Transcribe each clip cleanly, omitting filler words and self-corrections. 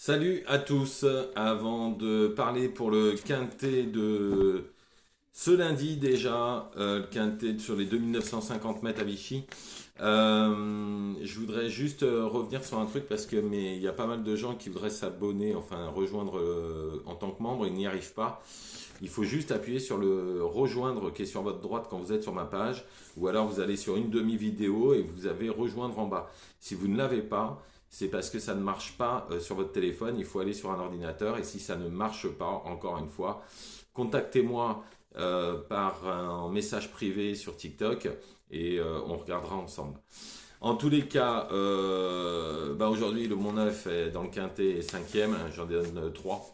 Salut à tous. Avant de parler pour le quintet de ce lundi déjà, le quintet sur les 2950 mètres à Vichy, je voudrais juste revenir sur un truc parce que il y a pas mal de gens qui voudraient s'abonner, enfin rejoindre en tant que membre, ils n'y arrivent pas. Il faut juste appuyer sur le rejoindre qui est sur votre droite quand vous êtes sur ma page, ou alors vous allez sur une demi-vidéo et vous avez rejoindre en bas. Si vous ne l'avez pas, c'est parce que ça ne marche pas sur votre téléphone, il faut aller sur un ordinateur et si ça ne marche pas, encore une fois, contactez-moi par un message privé sur TikTok et on regardera ensemble. En tous les cas, aujourd'hui le Mont Neuf est dans le quintet 5e, j'en donne 3.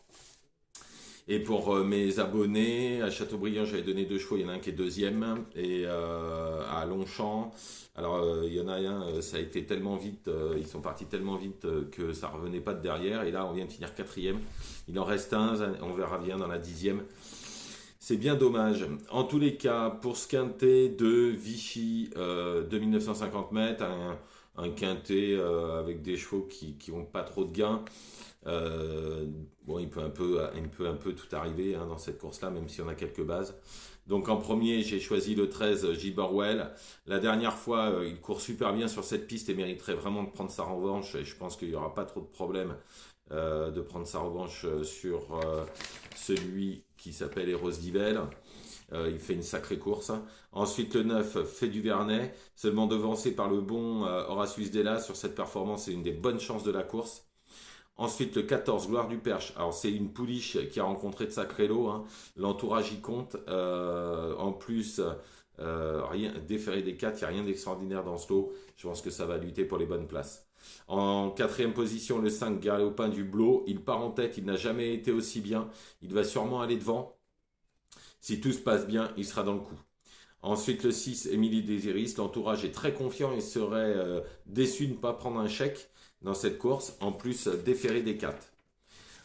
Et pour mes abonnés, à Châteaubriand, j'avais donné 2 chevaux, il y en a un qui est deuxième, et à Longchamp, alors il y en a un, ça a été tellement vite, ils sont partis tellement vite que ça revenait pas de derrière, et là on vient de finir quatrième, il en reste un, on verra bien dans la 10e. C'est bien dommage. En tous les cas, pour ce quintet de Vichy, 2950 mètres, un quintet avec des chevaux qui ont pas trop de gains. Bon, il peut un peu tout arriver dans cette course-là, même si on a quelques bases. Donc en premier, j'ai choisi le 13 Giborwell. La dernière fois, il court super bien sur cette piste et mériterait vraiment de prendre sa revanche. Et je pense qu'il n'y aura pas trop de problème de prendre sa revanche sur celui qui s'appelle Eros Divel. Il fait une sacrée course. Ensuite, le 9, Fait du Vernet, seulement devancé par le bon Horatius Della sur cette performance, c'est une des bonnes chances de la course. Ensuite, le 14, Gloire du Perche. Alors, c'est une pouliche qui a rencontré de sacrés lots. L'entourage y compte. En plus, rien, déféré des 4, il n'y a rien d'extraordinaire dans ce lot. Je pense que ça va lutter pour les bonnes places. En quatrième position, le 5, Galopin du Blot. Il part en tête, il n'a jamais été aussi bien. Il va sûrement aller devant. Si tout se passe bien, il sera dans le coup. Ensuite, le 6, Émilie Désiris. L'entourage est très confiant et serait déçu de ne pas prendre un chèque dans cette course. En plus, déféré des 4.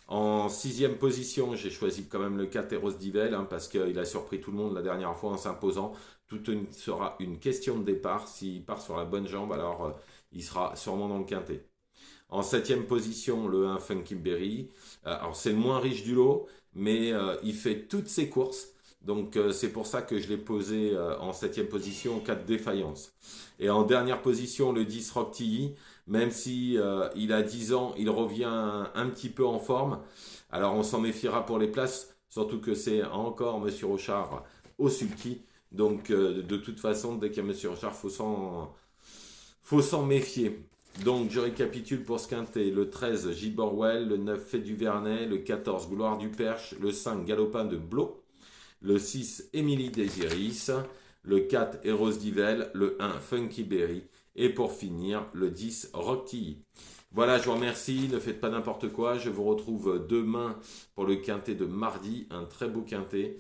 En sixième position, j'ai choisi quand même le 4 Eros Divel parce qu'il a surpris tout le monde la dernière fois en s'imposant. Tout sera une question de départ. S'il part sur la bonne jambe, alors il sera sûrement dans le quintet. En septième position, le 1 Funky Berry. Alors c'est le moins riche du lot, mais il fait toutes ses courses. Donc c'est pour ça que je l'ai posé en septième position en cas de défaillance. Et en dernière position, le 10 Rock Tilly. Même si il a 10 ans, il revient un petit peu en forme. Alors on s'en méfiera pour les places, surtout que c'est encore Monsieur Rochard au sulky. Donc de toute façon, dès qu'il y a Monsieur Rochard, faut s'en méfier. Donc je récapitule pour ce quintet. Le 13, Giborwell, le 9, Fait du Vernet, le 14, Gloire du Perche, le 5, Galopin de Blot, le 6, Émilie Désiris, le 4, Eros Divel, le 1, Funky Berry, et pour finir, le 10, Rocky. Voilà, je vous remercie, ne faites pas n'importe quoi, je vous retrouve demain pour le quintet de mardi, un très beau quintet.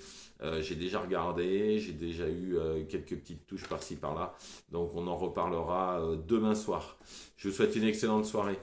J'ai déjà regardé, j'ai déjà eu quelques petites touches par-ci par-là, donc on en reparlera demain soir. Je vous souhaite une excellente soirée.